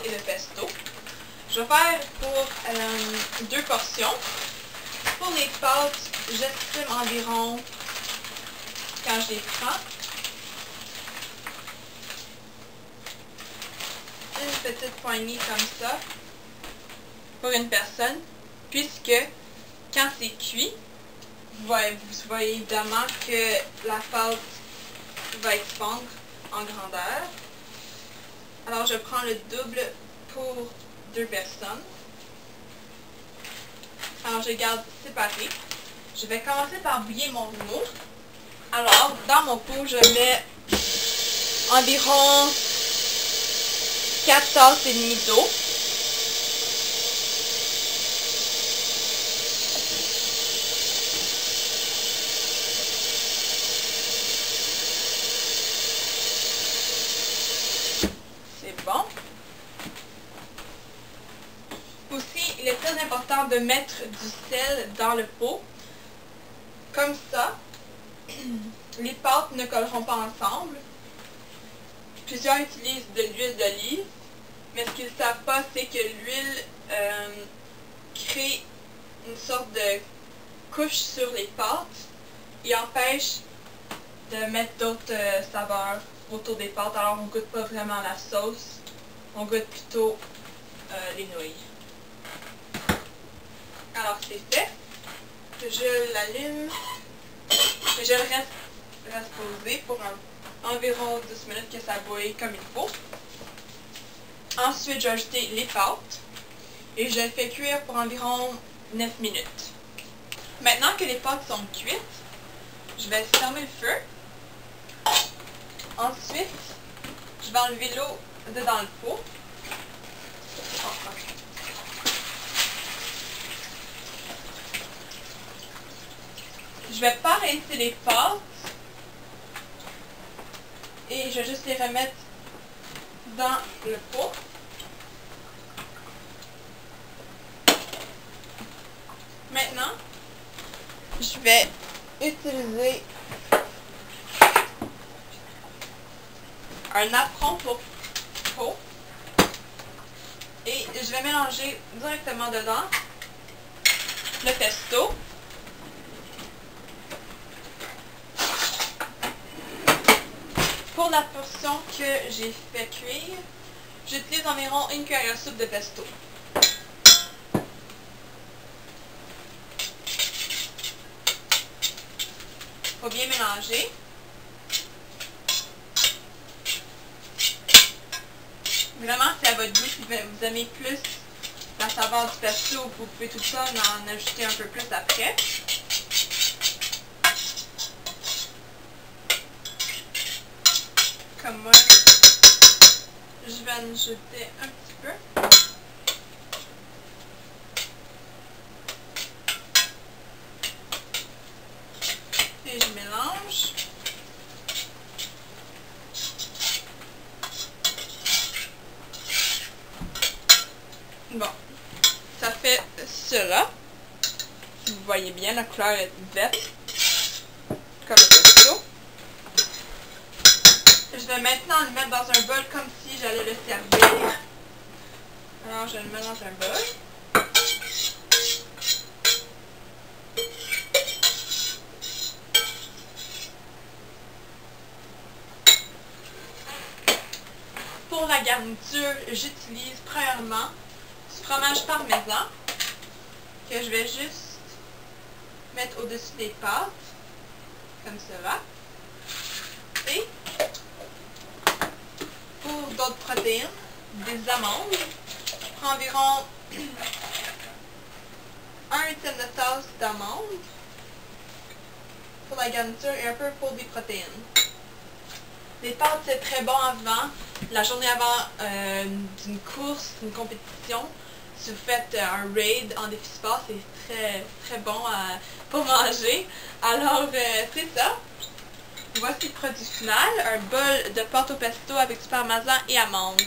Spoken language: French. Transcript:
et de pesto. Je vais faire pour 2 portions. Pour les pâtes, j'estime environ, quand je les prends, une petite poignée comme ça pour une personne, puisque quand c'est cuit, vous voyez évidemment que la pâte va être fondre en grandeur. Alors je prends le double pour 2 personnes. Alors je garde séparé. Je vais commencer par bouillir mon moule. Alors dans mon pot, je mets environ 4 tasses et demie d'eau. C'est bon. Aussi, il est très important de mettre du sel dans le pot. Comme ça, les pâtes ne colleront pas ensemble. Plusieurs utilisent de l'huile d'olive, mais ce qu'ils ne savent pas, c'est que l'huile crée une sorte de couche sur les pâtes et empêche de mettre d'autres saveurs autour des pâtes. Alors on ne goûte pas vraiment la sauce, on goûte plutôt les nouilles. Alors c'est fait, je l'allume et je le reste posé pour environ 10 minutes que ça bouille comme il faut. Ensuite, je vais ajouter les pâtes et je le fais cuire pour environ 9 minutes. Maintenant que les pâtes sont cuites, je vais fermer le feu. Ensuite, je vais enlever l'eau de dans le pot. Je vais pas rincer les pâtes et je vais juste les remettre dans le pot. Maintenant, je vais utiliser un apron pour pot et je vais mélanger directement dedans le pesto. Pour la portion que j'ai fait cuire, j'utilise environ une cuillère à soupe de pesto. Il faut bien mélanger. Vraiment, c'est à votre goût. Si vous aimez plus la saveur du pesto, vous pouvez tout ça en ajouter un peu plus après. Comme moi, je vais en ajouter un petit peu. Et je mélange. Bon, ça fait cela. Si vous voyez bien, la couleur est verte, comme le pesto. Je vais maintenant le mettre dans un bol comme si j'allais le servir. Alors je le mets dans un bol. Pour la garniture, j'utilise premièrement du fromage parmesan que je vais juste mettre au-dessus des pâtes, comme cela. Et pour d'autres protéines, des amandes. Je prends environ 1/8 de tasse d'amandes pour la garniture et un peu pour des protéines. Les pâtes, c'est très bon avant, la journée avant d'une course, d'une compétition. Si vous faites un raid en défi sport, c'est très bon pour manger. Alors, c'est ça. Voici le produit final, un bol de pâte au pesto avec du parmesan et amandes.